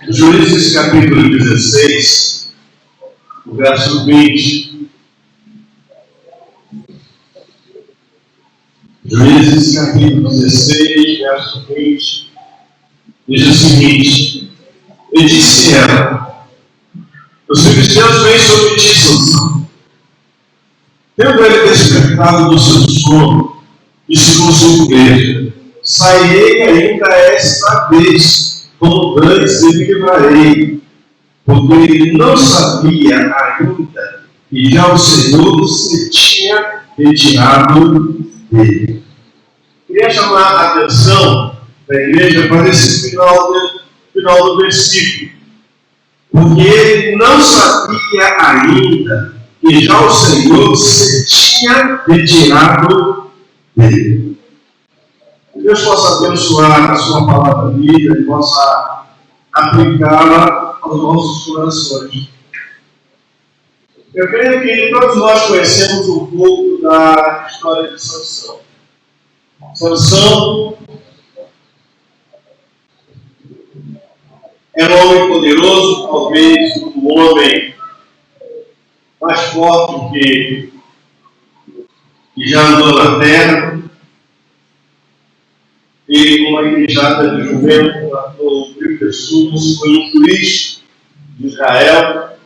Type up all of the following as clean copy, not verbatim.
Juízes capítulo 16, o verso 20. Juízes capítulo 16, verso 20. Diz o seguinte: e disse ela: os filisteus vêm sobre ti, Sansão. Tendo ele despertado do seu sono, disse consigo mesmo: sairei ainda esta vez, como antes e me livrarei, porque ele não sabia ainda que já o Senhor se tinha retirado dele. Queria chamar a atenção da igreja para esse final do versículo, porque ele não sabia ainda que já o Senhor se tinha retirado dele. Que Deus possa abençoar a sua palavra vida e possa aplicá-la aos nossos corações. Eu creio que todos nós conhecemos um pouco da história de Sansão. Sansão era um homem poderoso, talvez um homem mais forte que já andou na terra. Ele, com uma quijada de jumento, matou 1000 pessoas, foi um juiz de Israel,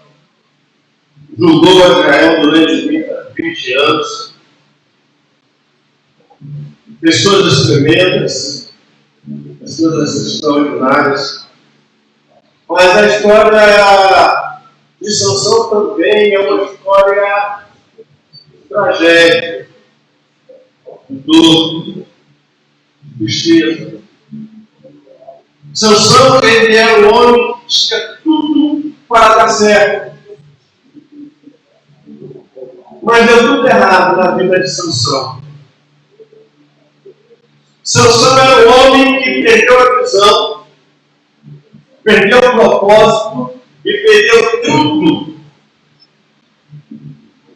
julgou a Israel durante 20 anos. Pessoas tremendas, pessoas extraordinárias. Mas a história de Sansão também é uma história tragédia, dor, tristeza. Sansão, ele era um homem que tinha tudo para dar certo. Mas deu tudo errado na vida de Sansão. Sansão era um homem que perdeu a visão, perdeu o propósito e perdeu tudo.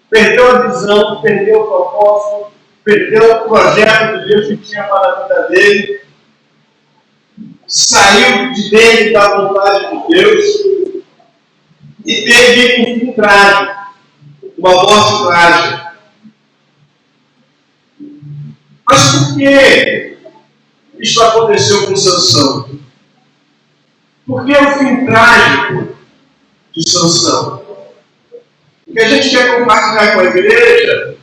Perdeu a visão, perdeu o propósito, perdeu o projeto de Deus que tinha para a vida dele. Saiu de dentro da vontade de Deus e teve um fim trágico, uma morte trágica. Mas por que isso aconteceu com Sansão? Por que o fim trágico de Sansão? O que a gente quer compartilhar com a igreja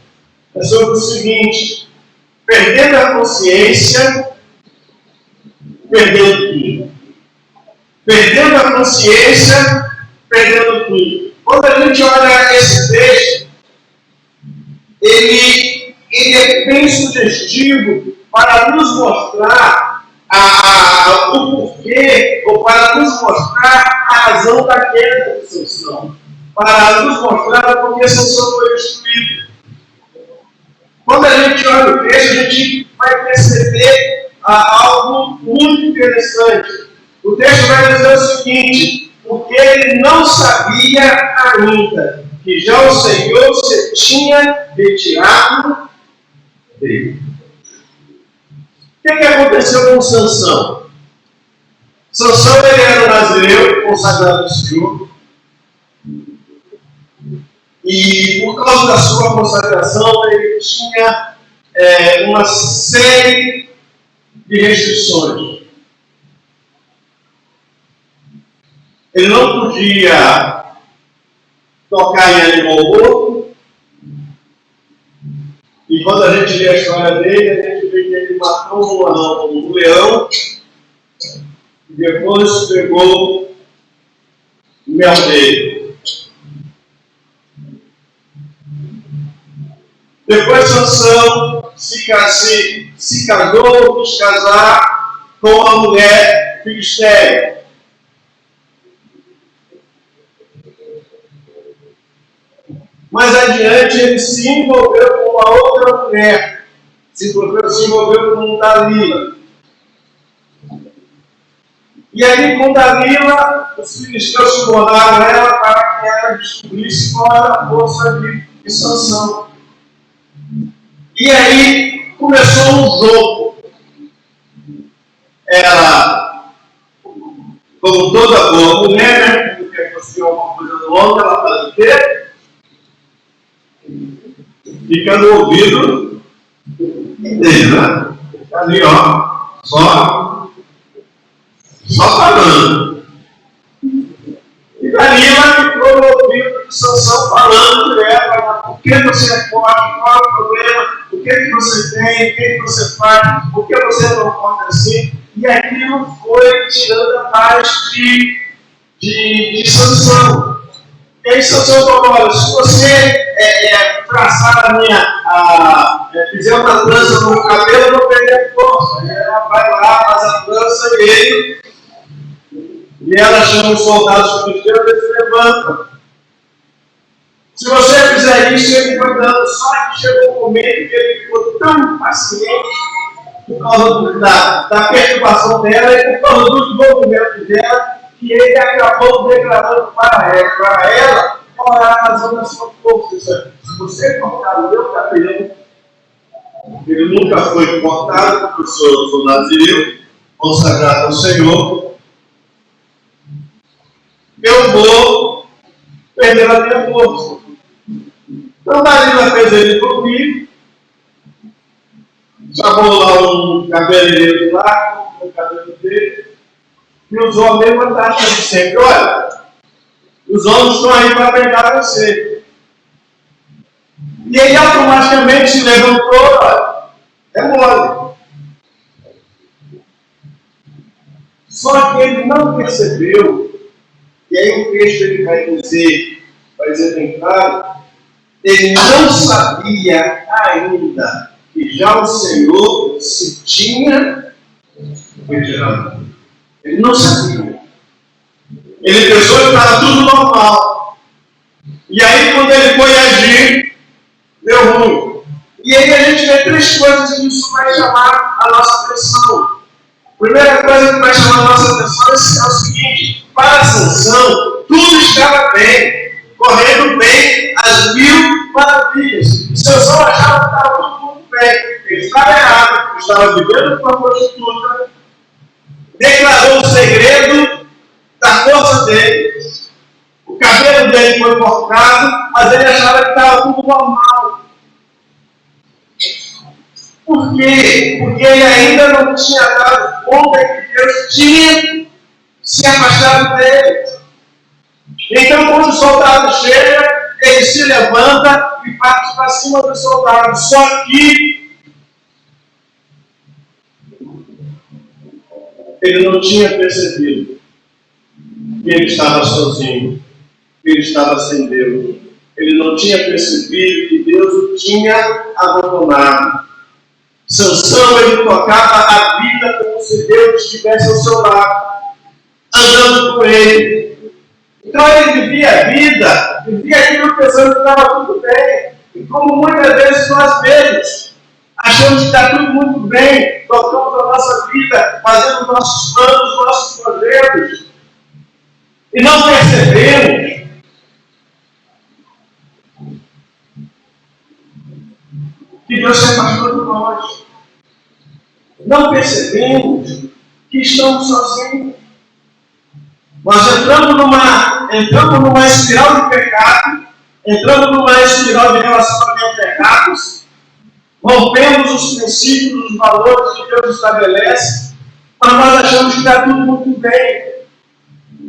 é sobre o seguinte: perdendo a consciência, perdendo tudo. Perdendo a consciência, perdendo tudo. Quando a gente olha esse texto, ele é bem sugestivo para nos mostrar o porquê, ou para nos mostrar a razão da queda de Sansão, para nos mostrar o porquê Sansão foi destruído. Quando a gente olha o texto, a gente vai perceber algo muito interessante. O texto vai dizer o seguinte: porque ele não sabia ainda que já o Senhor se tinha retirado dele. O que aconteceu com Sansão? Sansão, ele era um nazireu consagrado ao Senhor. E por causa da sua consagração, ele tinha uma série de restrições. Ele não podia tocar em animal morto. E quando a gente lê a história dele, a gente vê que ele matou um leão e depois pegou o mel dele. Depois Sansão se casou, quis casar com uma mulher filisteia. Mais adiante ele se envolveu com uma outra mulher, se envolveu com Dalila. E aí com Dalila, os filisteus subornaram ela para que ela descobrisse qual era a força de Sansão. E aí começou um jogo. Ela a mulher, né? Quando quer conseguir alguma coisa no homem, ela faz o quê? Fica no ouvido dele, né? Fica ali, ó, só falando. E dali ela ficou no ouvido de Sansão falando de ela, por que você é forte, qual é o problema, o que você tem, o que você faz, por que você não pode assim. E aquilo foi tirando a paz de Sansão. E aí Sansão falou, olha, se você traçar fizer uma trança no cabelo, eu vou perder força. Aí ela vai lá, faz a trança e ela chama os soldados filisteus e eles levantam. Se você fizer isso, ele vai dando. Só que chegou um momento que ele ficou tão impaciente por causa da perturbação dela e por causa do desenvolvimento dela, que ele acabou declarando para ela qual era a razão da sua força. Se você cortar o meu cabelo, ele nunca foi cortado, porque eu sou nazireu, consagrado ao Senhor, eu vou perder a minha força. Então, Dalila fez ele dormir, chamou lá um cabeleireiro lá, com o cabelo dele, e usou a mesma tática de sempre. Olha, os homens estão aí para pegar você. E ele automaticamente se levantou, olha, é mole. Só que ele não percebeu, e aí o texto ele vai dizer bem claro, ele não sabia ainda que já o Senhor se tinha retirado. Ele não sabia. Ele pensou que estava tudo normal. E aí, quando ele foi agir, deu ruim. E aí a gente vê três coisas que isso vai chamar a nossa atenção. A primeira coisa que vai chamar a nossa atenção é o seguinte: para Sansão, tudo estava bem, correndo bem, as 1000 maravilhas. E Sansão achava que estava tudo muito bem. Ele estava errado, estava vivendo com a prostituta, declarou o segredo da força dele. O cabelo dele foi cortado, mas ele achava que estava tudo normal. Por quê? Porque ele ainda não tinha dado conta que Deus tinha se afastado dele. Então, quando o soldado chega, ele se levanta e parte para cima do soldado. Só que ele não tinha percebido que ele estava sozinho, que ele estava sem Deus. Ele não tinha percebido que Deus o tinha abandonado. Sansão, ele tocava a vida como se Deus estivesse ao seu lado, andando com ele. Então ele vivia a vida, vivia aquilo pensando que estava tudo bem. E como muitas vezes nós mesmos achamos que está tudo muito bem, tocamos a nossa vida, fazendo nossos planos, nossos projetos, e não percebemos que Deus se afastou de nós. Não percebemos que estamos sozinhos. Nós entramos numa espiral de pecado, entramos numa espiral de relacionamento errados, rompemos os princípios, os valores que Deus estabelece, mas nós achamos que está tudo muito bem.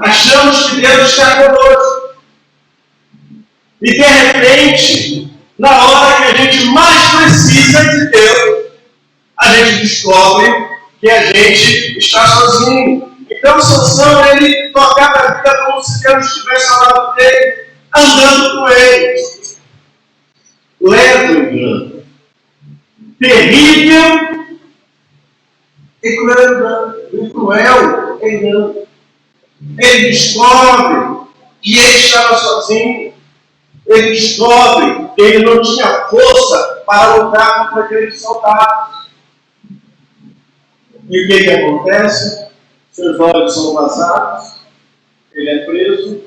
Achamos que Deus está conosco. E de repente, na hora que a gente mais precisa de Deus, a gente descobre que a gente está sozinho. Então, Sansão, ele tocava a vida como se Deus estivesse ao lado dele, andando com ele. Lento engano, terrível e cruel engano. Ele descobre que ele estava sozinho. Ele descobre que ele não tinha força para lutar contra aqueles soldados. E o que acontece? Seus olhos são vazados, ele é preso.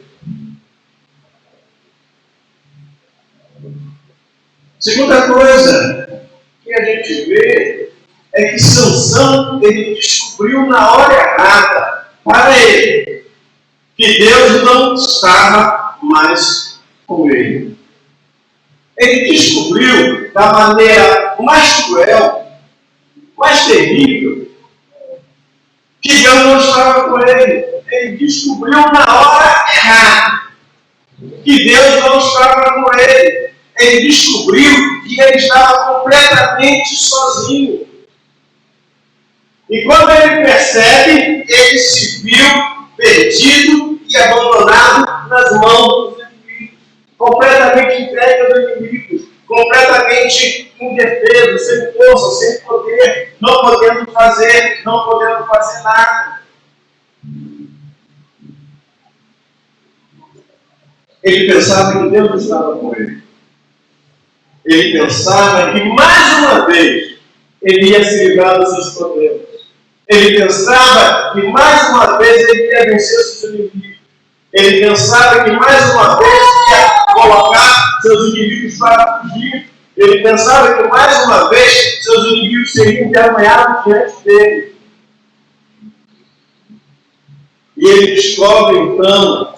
Segunda coisa que a gente vê é que Sansão, ele descobriu na hora errada para ele que Deus não estava mais com ele. Ele descobriu da maneira mais cruel, mais terrível, que Deus não estava com ele. Ele descobriu na hora errada que Deus não estava com ele. Ele descobriu que ele estava completamente sozinho. E quando ele percebe, ele se viu perdido e abandonado nas mãos dos inimigos, completamente entregue aos inimigos, completamente indefeso, sem força, sem poder, não podendo fazer nada. Ele pensava que Deus estava com ele. Ele pensava que mais uma vez ele ia se livrar dos seus problemas. Ele pensava que mais uma vez ele ia vencer os seus inimigos. Ele pensava que mais uma vez ia colocar seus inimigos para fugir. Ele pensava que mais uma vez seus inimigos seriam envergonhados diante dele. E ele descobre então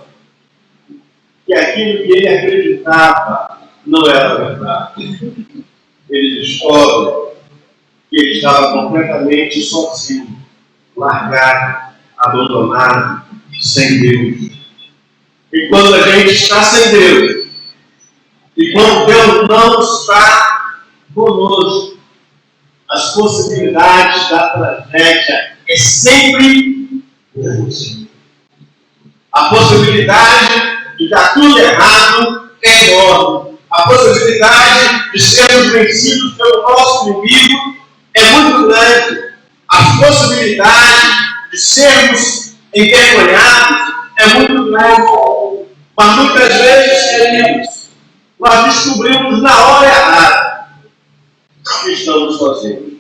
que aquilo que ele acreditava não era verdade. Ele descobre que ele estava completamente sozinho, largado, abandonado, sem Deus. E quando a gente está sem Deus, e quando Deus não está conosco, as possibilidades da tragédia é sempre grande. A possibilidade de dar tudo errado é enorme. A possibilidade de sermos vencidos pelo nosso inimigo é muito grande. A possibilidade de sermos envergonhados é muito grande. Mas muitas vezes, queridos, nós descobrimos na hora errada que estamos sozinhos.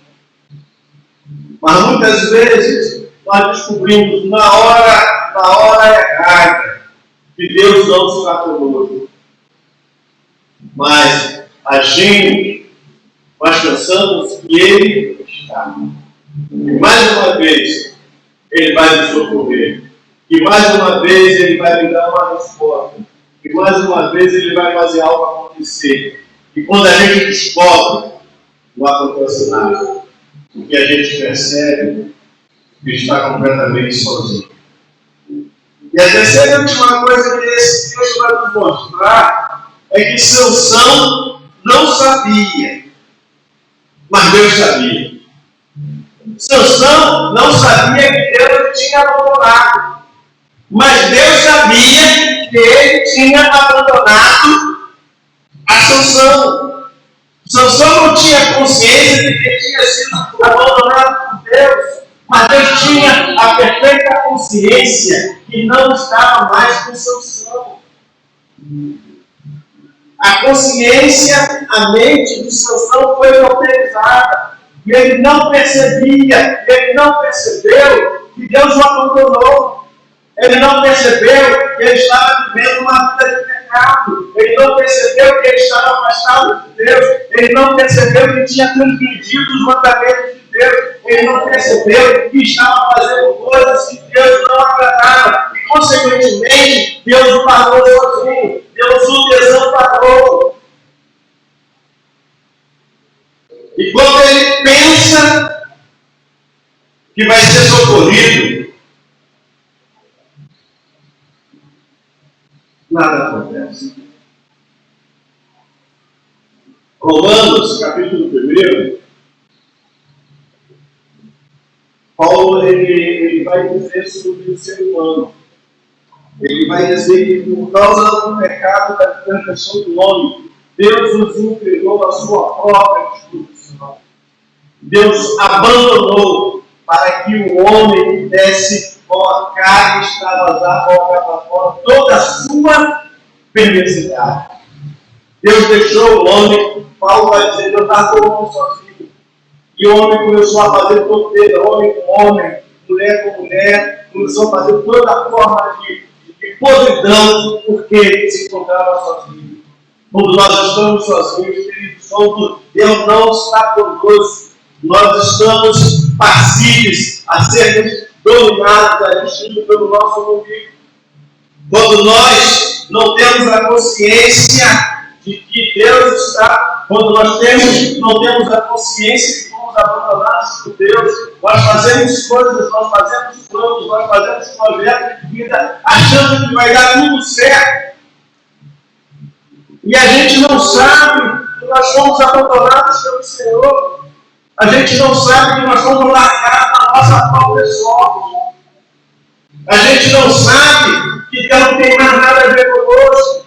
Mas muitas vezes nós descobrimos na hora errada que Deus não está conosco. Mas agindo, nós pensamos que Ele está. E mais uma vez, Ele vai nos socorrer. E mais uma vez, Ele vai me dar uma resposta. E mais uma vez, Ele vai fazer algo acontecer. E quando a gente descobre, não acontece nada. Porque a gente percebe que está completamente sozinho. E a terceira e última coisa que esse texto vai nos mostrar é que Sansão não sabia, mas Deus sabia. Sansão não sabia que Deus tinha abandonado, mas Deus sabia que ele tinha abandonado a Sansão. Sansão não tinha consciência de que tinha sido abandonado por Deus, mas Deus tinha a perfeita consciência que não estava mais com Sansão. A consciência, a mente de Sansão foi cauterizada. E ele não percebia, ele não percebeu que Deus o abandonou. Ele não percebeu que ele estava vivendo uma vida de pecado. Ele não percebeu que ele estava afastado de Deus. Ele não percebeu que tinha transgredido os mandamentos de Deus. Ele não percebeu que estava fazendo coisas que Deus não agradava. E, consequentemente, Deus o parou sozinho. Deus o desamparou. E quando ele pensa que vai ser socorrido, nada acontece. Romanos, capítulo 1, Paulo ele vai dizer sobre o ser humano. Ele vai dizer que por causa do pecado da transgressão do homem, Deus nos entregou a sua própria destruição. Deus abandonou para que o homem pudesse colocar e extravasar, colocar para fora toda a sua perversidade. Deus deixou o homem, Paulo vai dizer, Deus estava todo mundo sozinho. E o homem começou a fazer torpeira, homem com homem, mulher com mulher, começou a fazer toda a forma de podridão, porque se encontrava sozinho. Quando nós estamos sozinhos, queridos, quando Deus não está conosco, nós estamos passíveis a sermos dominados, agindo pelo nosso umbigo. Quando nós não temos a consciência de que Deus está, quando nós não temos a consciência de que fomos abandonados por Deus, nós fazemos coisas, nós fazemos planos, nós fazemos projetos de vida, achando que vai dar tudo certo. E a gente não sabe que nós fomos abandonados pelo Senhor. A gente não sabe que nós fomos largados na nossa própria sorte. A gente não sabe que Deus não tem mais nada a ver conosco.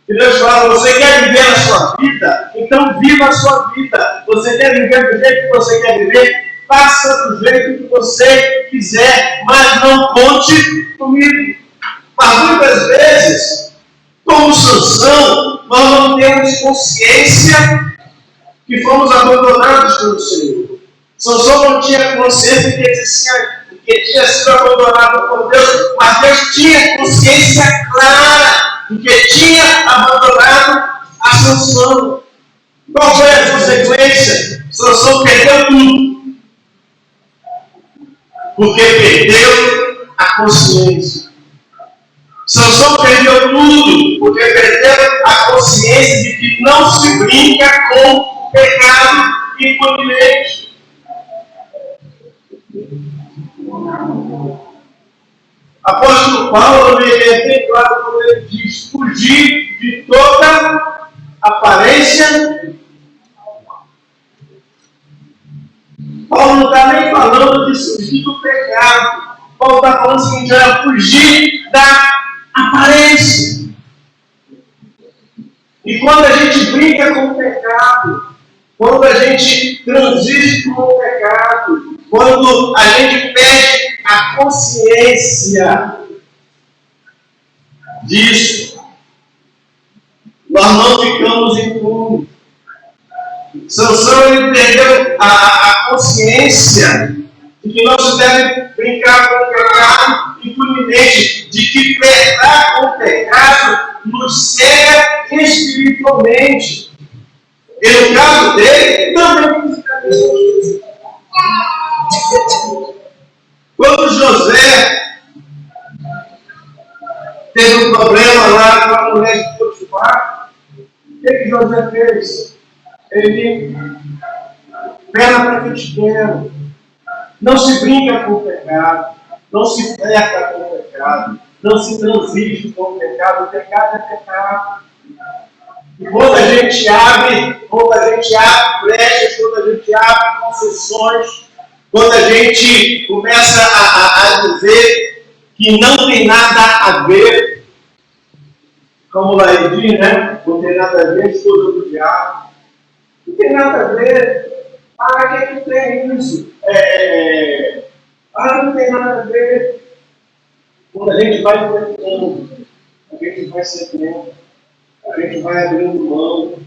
E Deus fala, você quer viver a sua vida? Então viva a sua vida. Você quer viver do jeito que você quer viver? Faça do jeito que você quiser, mas não conte comigo. Mas muitas vezes, como Sansão, nós não temos consciência que fomos abandonados pelo Senhor. Sansão não tinha consciência que tinha sido abandonado por Deus, mas Deus tinha consciência clara de que tinha abandonado a Sansão. Qual foi a consequência? Sansão perdeu tudo. Porque perdeu a consciência. Sansão perdeu tudo, porque perdeu a consciência de que não se brinca com o pecado impunemente. Apóstolo Paulo, ele é bem claro quando ele diz fugir de toda aparência. Paulo não está nem falando de fugir do pecado. Paulo está falando o seguinte, é fugir da aparência. E quando a gente brinca com o pecado, quando a gente transige com o pecado, quando a gente perde a consciência disso, nós não ficamos impunes. Sansão, ele perdeu a consciência de que não se deve brincar com o pecado impunemente, de que pecar com o pecado nos cega espiritualmente. E no caso dele, também fisicamente. Quando José teve um problema lá com a mulher de Potifar, o que José fez? Ele, perna para que te quero. Não se brinca com o pecado, não se flerta com o pecado, não se transige com o pecado é pecado. E quando a gente abre brechas, quando a gente abre concessões, quando a gente começa a dizer que não tem nada a ver, como lá ele diz, né? Não tem nada a ver, esposa do diabo. Não tem nada a ver. Ah, que tem isso? Não tem nada a ver. Quando a gente vai enfrentando, a gente vai cedendo, a gente vai abrindo mão,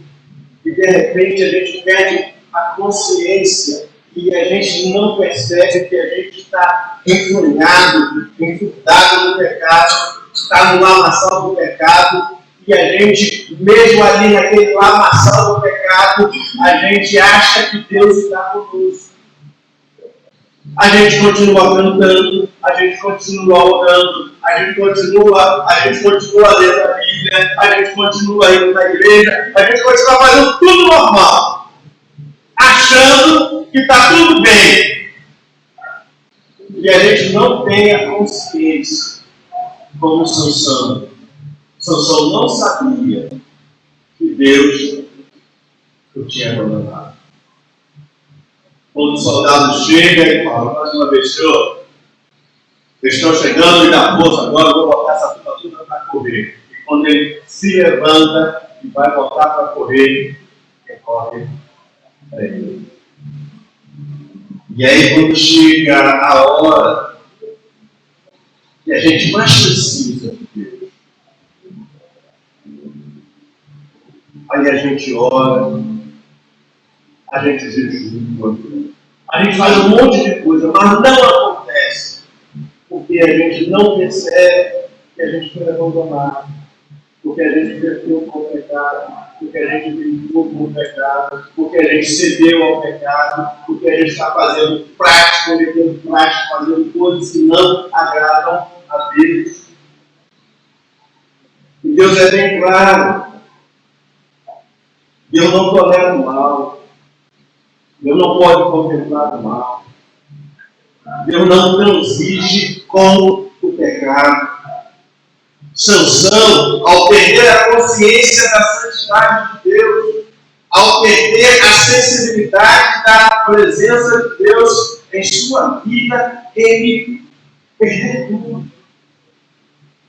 e de repente a gente perde a consciência e a gente não percebe que a gente está enfurnado, enfurtado no pecado, está no lamaçal do pecado, e a gente, mesmo ali naquele lamaçal do pecado, a gente acha que Deus está conosco. A gente continua cantando, a gente continua orando, a gente continua lendo a Bíblia, a gente continua indo na igreja, a gente continua fazendo tudo normal, achando que está tudo bem. E a gente não tem a consciência, como Sansão. Sansão não sabia que Deus o tinha abandonado. Quando o soldado chega e fala, mais uma vez, Senhor, eles estão chegando e dá força, agora eu vou botar essa turma toda para correr. E quando ele se levanta e vai botar para correr, ele corre para ele. E aí quando chega a hora que a gente mais precisa de Deus, aí a gente ora, a gente jejua, a gente faz um monte de coisa, mas não acontece, porque a gente não percebe que a gente foi abandonado, porque a gente perdeu com o pecado, porque a gente brincou com o pecado, porque a gente cedeu ao pecado, porque a gente está fazendo prática, cometendo prática, fazendo coisas que não agradam a Deus. Deus é bem claro. Deus não tolera o mal. Deus não pode contemplar o mal. Deus não transige com o pecado. Sansão, ao perder a consciência da santidade de Deus, ao perder a sensibilidade da presença de Deus em sua vida, ele perdeu tudo.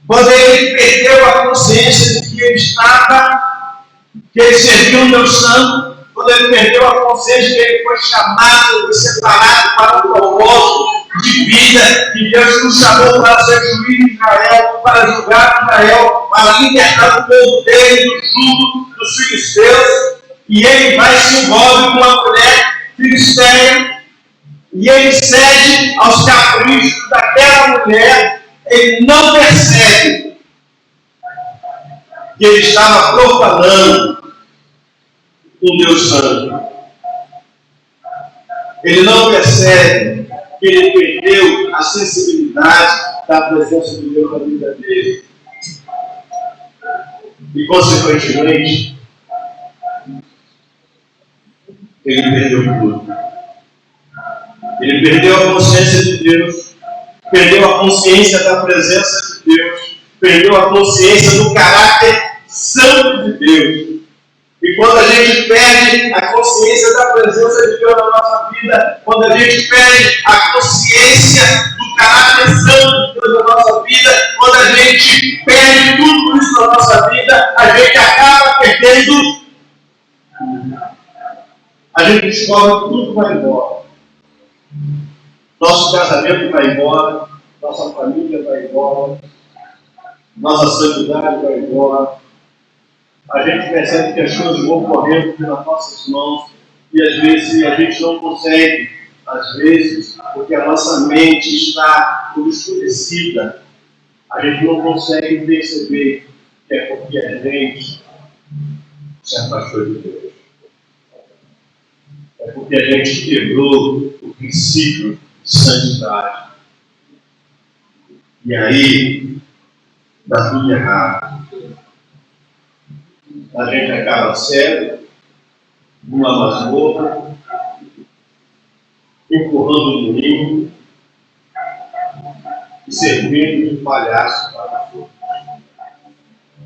Quando ele perdeu a consciência de que ele estava, que ele serviu um Deus Santo, quando ele perdeu a consciência de que ele foi chamado e separado para um propósito de vida, que Deus nos chamou para ser juiz de Israel, para julgar Israel, para libertar o povo dele do jugo dos filisteus, e ele vai e se envolve com uma mulher filisteia, e ele cede aos caprichos daquela mulher. Ele não percebe que ele estava profanando um Deus Santo. Ele não percebe que ele perdeu a sensibilidade da presença de Deus na vida dele. E, consequentemente, ele perdeu tudo. Ele perdeu a consciência de Deus, perdeu a consciência da presença de Deus, perdeu a consciência do caráter santo de Deus. E quando a gente perde a consciência da presença de Deus na nossa vida, quando a gente perde a consciência do caráter santo de Deus na nossa vida, quando a gente perde tudo isso na nossa vida, a gente acaba perdendo. A gente descobre que tudo vai embora. Nosso casamento vai embora, nossa família vai embora, nossa santidade vai embora. A gente percebe que as coisas vão correndo pelas nossas mãos e às vezes a gente não consegue, às vezes, porque a nossa mente está obscurecida. A gente não consegue perceber que é porque a gente se afastou de Deus. É porque a gente quebrou o princípio de santidade. E aí, dá tudo errado. A gente acaba cego, numa masmorra, empurrando o moinho e servindo de palhaço para todos,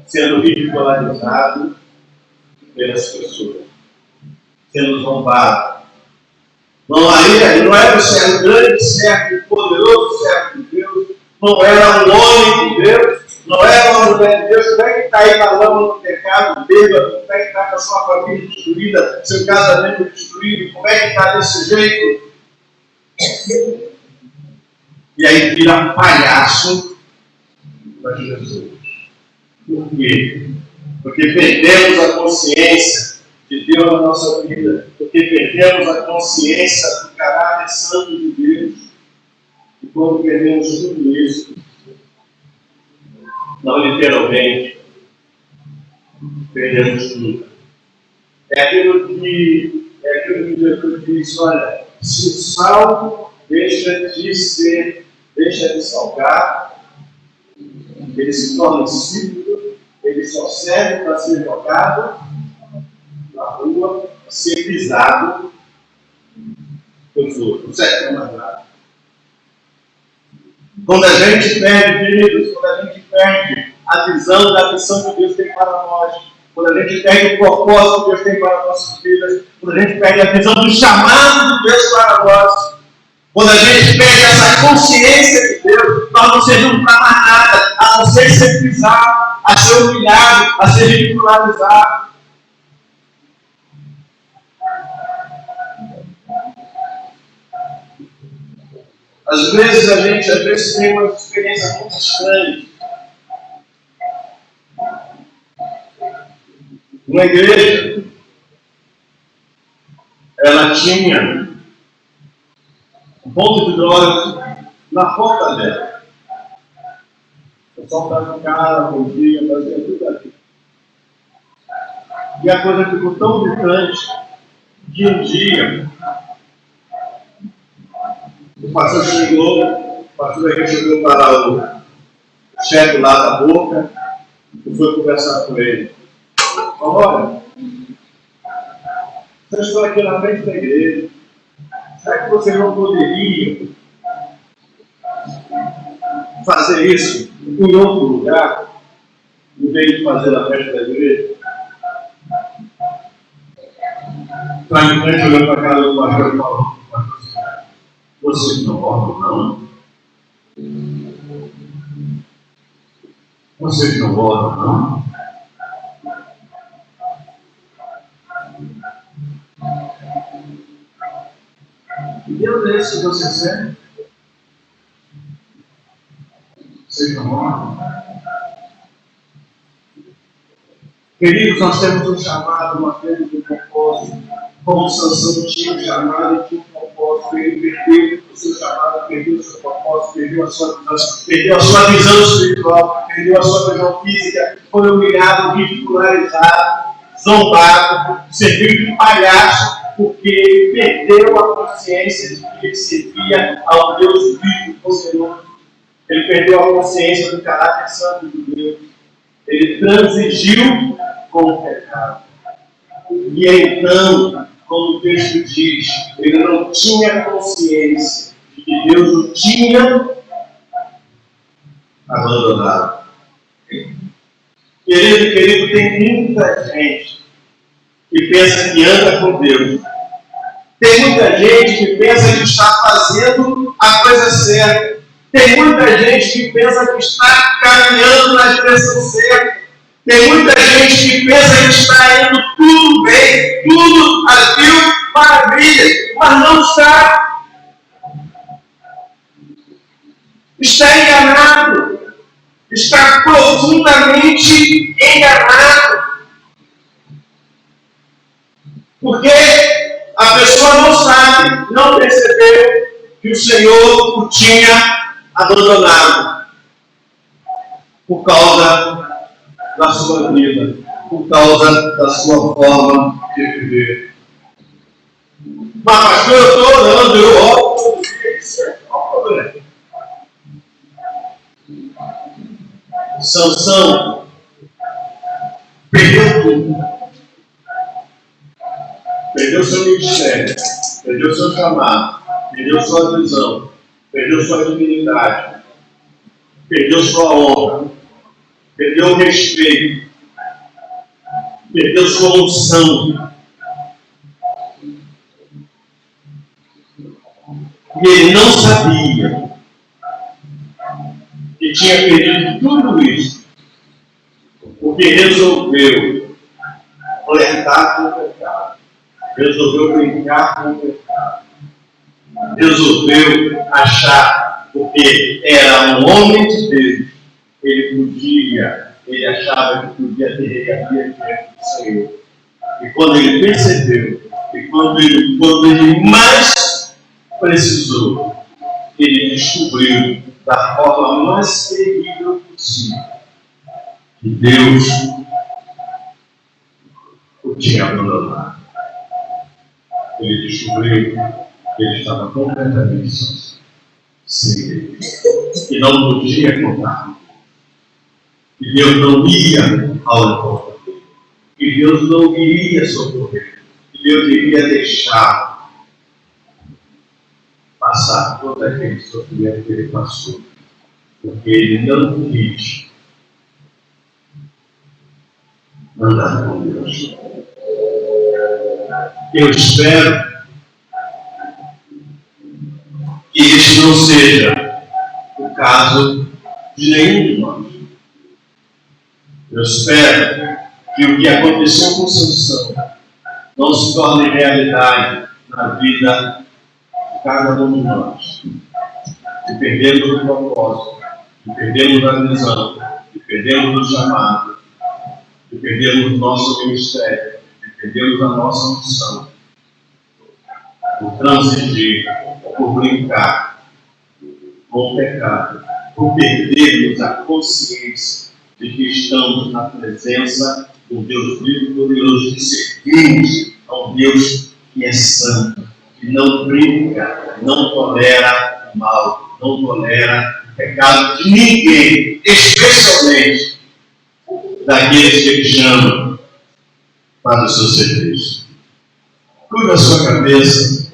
sendo ridicularizado pelas pessoas, sendo zombado. Não era o servo, o grande servo, o poderoso servo de Deus, não era um homem de Deus, não era uma mulher de Deus. Como é que está aí na lama do pecado, bêbado? Como é que está com a sua família destruída, seu casamento destruído? Como é que está desse jeito? E aí vira palhaço para Jesus. Por quê? Porque perdemos a consciência de Deus na nossa vida, porque perdemos a consciência do caráter santo de Deus. E quando perdemos tudo isso, não literalmente, perdemos tudo. É aquilo que Jesus diz: olha, se o sal deixa de salgar, ele se torna insípido, ele só serve para ser jogado na rua, ser pisado pelos outros. Não serve para mais nada. Quando a gente perde, queridos, quando a gente perde a visão da missão que Deus tem para nós, quando a gente perde o propósito que Deus tem para nossas vidas, quando a gente perde a visão do chamado de Deus para nós, quando a gente perde essa consciência de Deus, nós não servimos para mais nada, a não ser pisado, a ser humilhado, a ser ridicularizado. Às vezes a gente tem uma experiência muito estranha. Uma igreja, ela tinha um ponto de drogas na porta dela. O pessoal estava em casa, bom dia, fazia tudo ali. E a coisa ficou tão gritante que um dia o pastor chegou para o chefe lá da boca e foi conversar com ele. Olha, vocês estão aqui na frente da igreja. Será que vocês não poderiam fazer isso em outro lugar, em vez de fazer na festa da igreja? Praticamente olhando para a cara do pastor e falou: vocês não votam, não? Vocês não votam, não? Que Deus é esse que você serve? Vocês não votam? Queridos, nós temos um chamado, nós temos um propósito. Como Sansão tinha um chamado e tinha um propósito, ele perdeu o seu chamado, perdeu o seu propósito, perdeu a sua visão espiritual, perdeu a sua visão física, foi humilhado, ridicularizado, zombado, serviu de palhaço, porque ele perdeu a consciência de que ele servia ao Deus vivo e poderoso. Ele perdeu a consciência do caráter santo de Deus. Ele transigiu com o pecado. E então, como o texto diz, ele não tinha consciência de que Deus o tinha abandonado. Querido, tem muita gente que pensa que anda com Deus. Tem muita gente que pensa que está fazendo a coisa certa. Tem muita gente que pensa que está caminhando na direção certa. Tem muita gente que pensa que está indo tudo bem, tudo a mil maravilhas, mas não está. Está enganado. Está profundamente enganado. Porque a pessoa não sabe, não percebeu que o Senhor o tinha abandonado por causa da sua vida, por causa da sua forma de viver. Mas pastor, eu estou orando, eu oro todo dia, isso é qual o problema? Sansão perdeu tudo. Perdeu seu ministério, perdeu seu chamado, perdeu sua visão, perdeu sua dignidade, perdeu sua honra, perdeu o respeito, perdeu sua unção. E ele não sabia que tinha perdido tudo isso, porque resolveu flertar com o pecado, resolveu brincar com o pecado, resolveu achar, porque era um homem de Deus, ele achava que podia ter regalia diante do Senhor. E quando ele percebeu, e quando ele mais precisou, ele descobriu da forma mais terrível possível que Deus o tinha abandonado. Ele descobriu que ele estava completamente sem Deus, que não podia contar, que Deus não ia ao encontro dele, que Deus não iria socorrer, que Deus iria deixar passar todo aquele sofrimento que ele passou, porque ele não quis andar com Deus. Eu espero que este não seja o caso de nenhum de nós. Eu espero que o que aconteceu com Sansão não se torne realidade na vida de cada um de nós. De perdermos o propósito, de perdermos a visão, de perdermos o chamado, de perdermos o nosso ministério, de perdermos a nossa missão, por transigir, por brincar com o pecado, por perdermos a consciência de que estamos na presença do Deus vivo e poderoso, que servimos a um Deus que é santo, que não brinca, não tolera o mal, não tolera o pecado de ninguém, especialmente daqueles que Ele chama para o seu serviço. Curva a sua cabeça.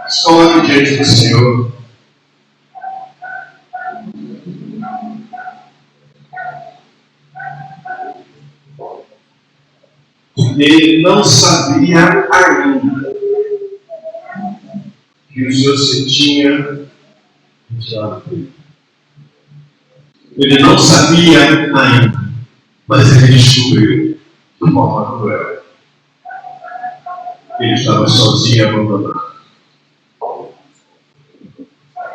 Escolhe diante do Senhor. Ele não sabia ainda que o Senhor se tinha retirado dele. Ele não sabia ainda, mas ele descobriu de forma cruel. Ele estava sozinho e abandonado.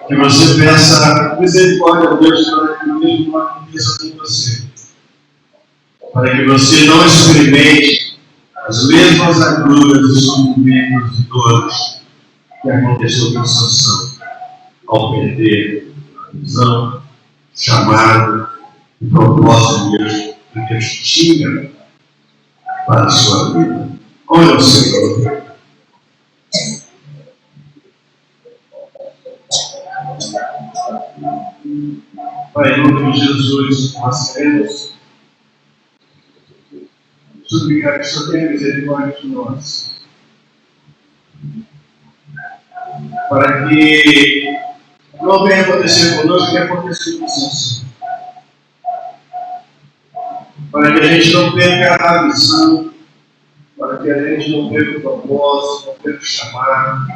Que você peça misericórdia a Deus para que o mesmo não aconteça com você. Para que você não experimente as mesmas agruras e sofrimentos e dores que aconteceu com Sansão ao perder a visão, chamado e propósito de Deus que Deus tinha para a sua vida. Olha o Senhor. Pai, em nome de Jesus, nós queremos suplicar que o Senhor tenha misericórdia de nós, para que não venha acontecer conosco o que aconteceu com Sansão, para que a gente não perca a visão, para que a gente não perca o propósito, não perca o chamado,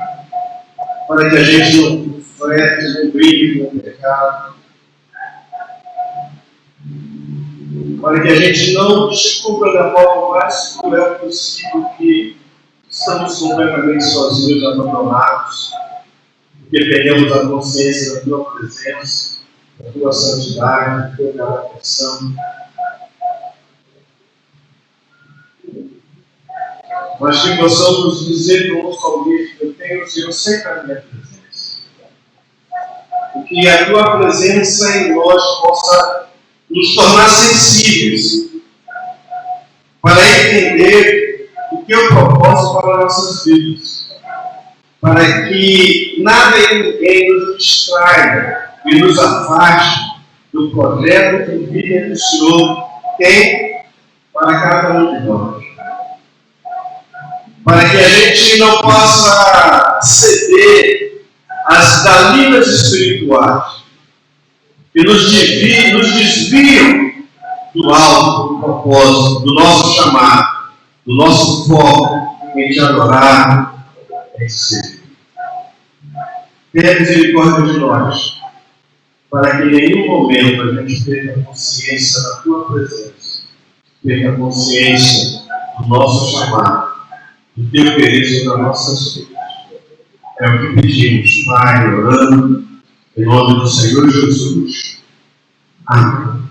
para que a gente não frete, não brigue com o pecado, para que a gente não descubra da forma mais cruel possível que estamos completamente sozinhos, abandonados, porque perdemos a consciência da Tua presença, da Tua santidade, da Tua perfeição. Mas que possamos dizer conosco ao Bispo: eu tenho o Senhor sempre à minha presença. E que a Tua presença em nós possa nos tornar sensíveis para entender o Teu propósito para nossas vidas, para que nada e ninguém nos distraia e nos afaste do projeto de vida que o Senhor tem para cada um de nós. Para que a gente não possa ceder às dalinas espirituais que nos desviam do alto, do propósito, do nosso chamado, do nosso foco em te adorar, em ser. Tenha misericórdia de nós, para que em nenhum momento a gente perca consciência da Tua presença, perca consciência do nosso chamado, do Teu querer sobre as nossas vidas. É o que pedimos, Pai, orando, em nome do Senhor Jesus. Amém.